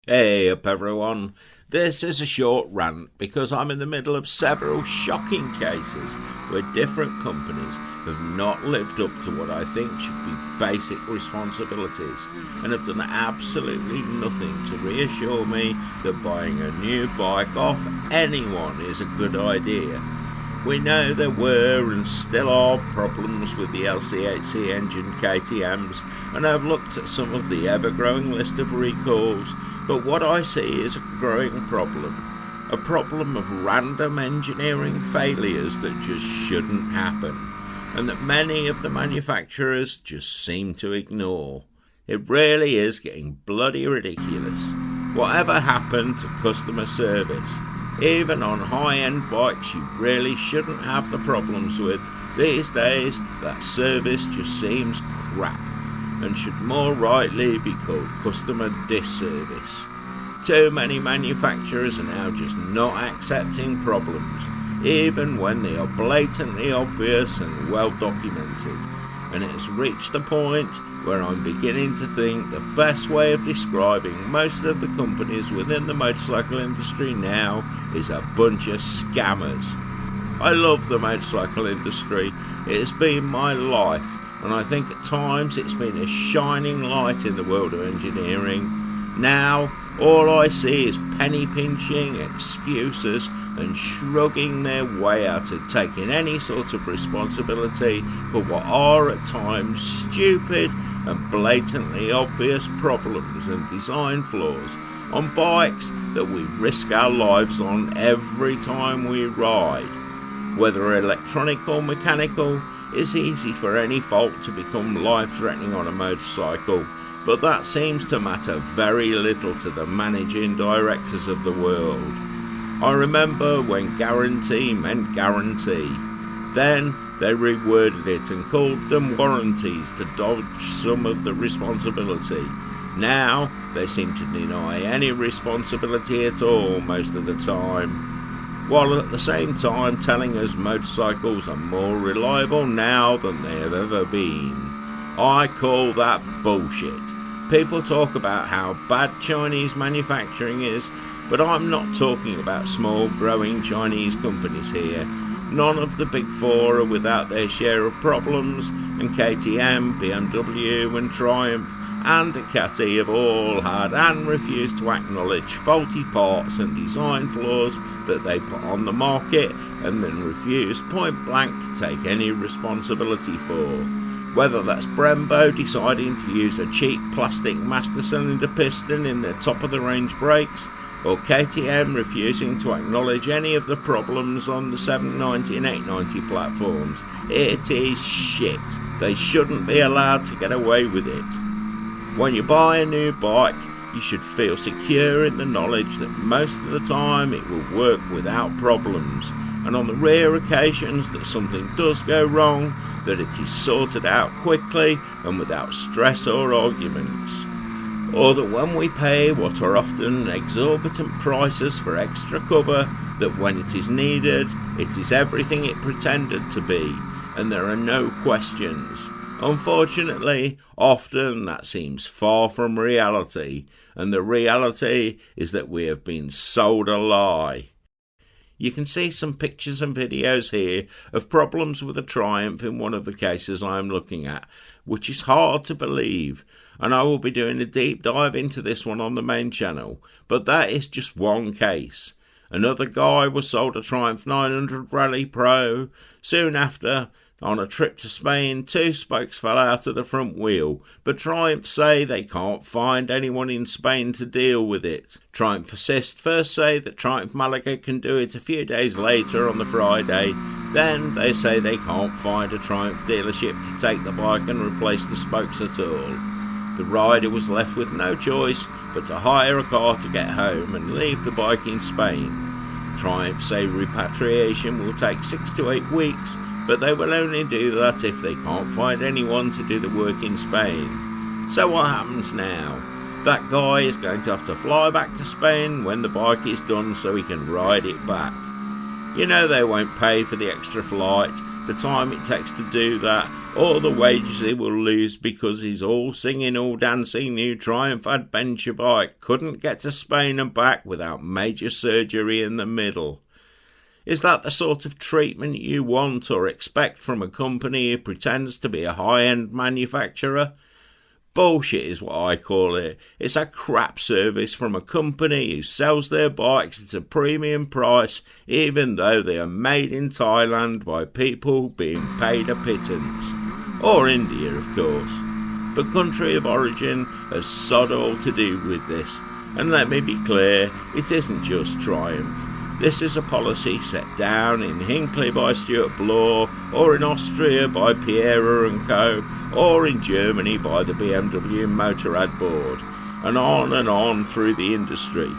Hey up everyone, this is a short rant because I'm in the middle of several shocking cases where different companies have not lived up to what I think should be basic responsibilities and have done absolutely nothing to reassure me that buying a new bike off anyone is a good idea. We know there were and still are problems with the LCHC engine KTMs, and I've looked at some of the ever-growing list of recalls, but what I see is a growing problem. A problem of random engineering failures that just shouldn't happen, and that many of the manufacturers just seem to ignore. It really is getting bloody ridiculous. Whatever happened to customer service? Even on high-end bikes you really shouldn't have the problems with. These days, that service just seems crap and should more rightly be called customer disservice. Too many manufacturers are now just not accepting problems, even when they are blatantly obvious and well documented. And it has reached the point where I'm beginning to think the best way of describing most of the companies within the motorcycle industry now is a bunch of scammers. I love the motorcycle industry, it has been my life, and I think at times it's been a shining light in the world of engineering. Now, all I see is penny pinching, excuses, and shrugging their way out of taking any sort of responsibility for what are at times stupid and blatantly obvious problems and design flaws on bikes that we risk our lives on every time we ride. Whether electronic or mechanical, it's easy for any fault to become life-threatening on a motorcycle, but that seems to matter very little to the managing directors of the world. I remember when guarantee meant guarantee. Then they reworded it and called them warranties to dodge some of the responsibility. Now they seem to deny any responsibility at all most of the time, while at the same time telling us motorcycles are more reliable now than they have ever been. I call that bullshit. People talk about how bad Chinese manufacturing is, but I'm not talking about small growing Chinese companies here. None of the big four are without their share of problems, and KTM, BMW and Triumph and Ducati have all had and refused to acknowledge faulty parts and design flaws that they put on the market and then refuse point blank to take any responsibility for. Whether that's Brembo deciding to use a cheap plastic master cylinder piston in their top of the range brakes, or KTM refusing to acknowledge any of the problems on the 790 and 890 platforms. It is shit. They shouldn't be allowed to get away with it. When you buy a new bike, you should feel secure in the knowledge that most of the time it will work without problems, and on the rare occasions that something does go wrong, that it is sorted out quickly and without stress or arguments. Or that when we pay what are often exorbitant prices for extra cover, that when it is needed, it is everything it pretended to be, and there are no questions. Unfortunately, often that seems far from reality, and the reality is that we have been sold a lie. You can see some pictures and videos here of problems with a Triumph in one of the cases I am looking at, which is hard to believe, and I will be doing a deep dive into this one on the main channel, but that is just one case. Another guy was sold a Triumph 900 Rally Pro. Soon after, on a trip to Spain, two spokes fell out of the front wheel, but Triumph say they can't find anyone in Spain to deal with it. Triumph Assist first say that Triumph Malaga can do it a few days later on the Friday, then they say they can't find a Triumph dealership to take the bike and replace the spokes at all. The rider was left with no choice but to hire a car to get home and leave the bike in Spain. Triumph say repatriation will take 6 to 8 weeks, but they will only do that if they can't find anyone to do the work in Spain. So what happens now? That guy is going to have to fly back to Spain when the bike is done so he can ride it back. You know they won't pay for the extra flight, the time it takes to do that, or the wages he will lose because his all singing, all dancing new Triumph adventure bike couldn't get to Spain and back without major surgery in the middle. Is that the sort of treatment you want or expect from a company who pretends to be a high-end manufacturer? Bullshit is what I call it. It's a crap service from a company who sells their bikes at a premium price, even though they are made in Thailand by people being paid a pittance. Or India, of course. But country of origin has sod all to do with this. And let me be clear, it isn't just Triumph. This is a policy set down in Hinckley by Stuart Bloor, or in Austria by Piera & Co., or in Germany by the BMW Motorrad Board, and on through the industry.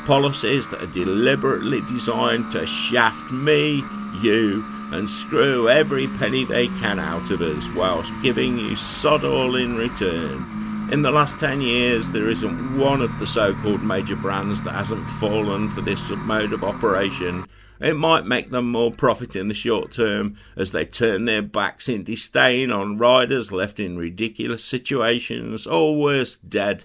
Policies that are deliberately designed to shaft me, you, and screw every penny they can out of us, whilst giving you sod all in return. In the last 10 years, there isn't one of the so-called major brands that hasn't fallen for this mode of operation. It might make them more profit in the short term as they turn their backs in disdain on riders left in ridiculous situations, or worse, dead,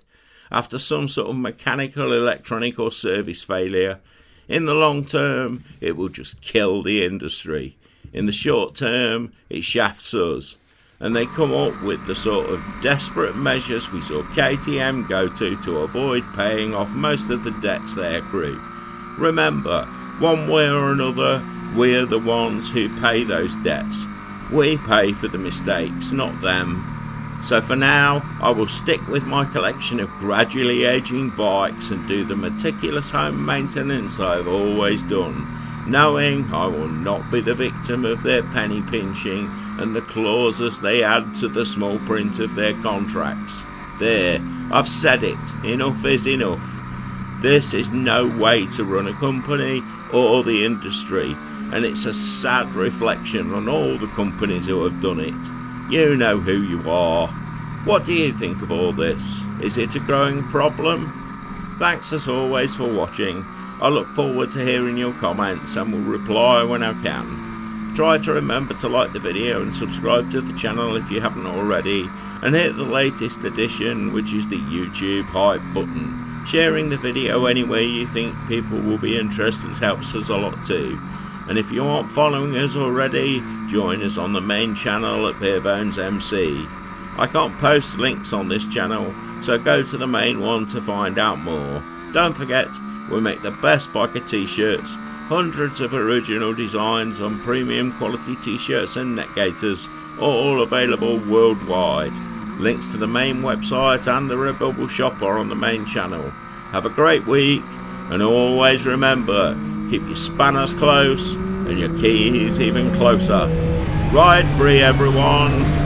after some sort of mechanical, electronic or service failure. In the long term, it will just kill the industry. In the short term, it shafts us. And they come up with the sort of desperate measures we saw KTM go to avoid paying off most of the debts they accrue. Remember, one way or another, we are the ones who pay those debts. We pay for the mistakes, not them. So for now, I will stick with my collection of gradually aging bikes and do the meticulous home maintenance I've always done, knowing I will not be the victim of their penny pinching and the clauses they add to the small print of their contracts. There, I've said it. Enough is enough. This is no way to run a company or the industry, and it's a sad reflection on all the companies who have done it. You know who you are. What do you think of all this? Is it a growing problem? Thanks as always for watching. I look forward to hearing your comments and will reply when I can. Try to remember to like the video and subscribe to the channel if you haven't already, and hit the latest edition, which is the YouTube hype button. Sharing the video anywhere you think people will be interested helps us a lot too. And if you aren't following us already, join us on the main channel at Barebones MC. I can't post links on this channel, so go to the main one to find out more. Don't forget, we make the best biker t-shirts, hundreds of original designs on premium quality t-shirts and neck gaiters, all available worldwide. Links to the main website and the Redbubble shop are on the main channel. Have a great week, and always remember, keep your spanners close and your keys even closer. Ride free, everyone!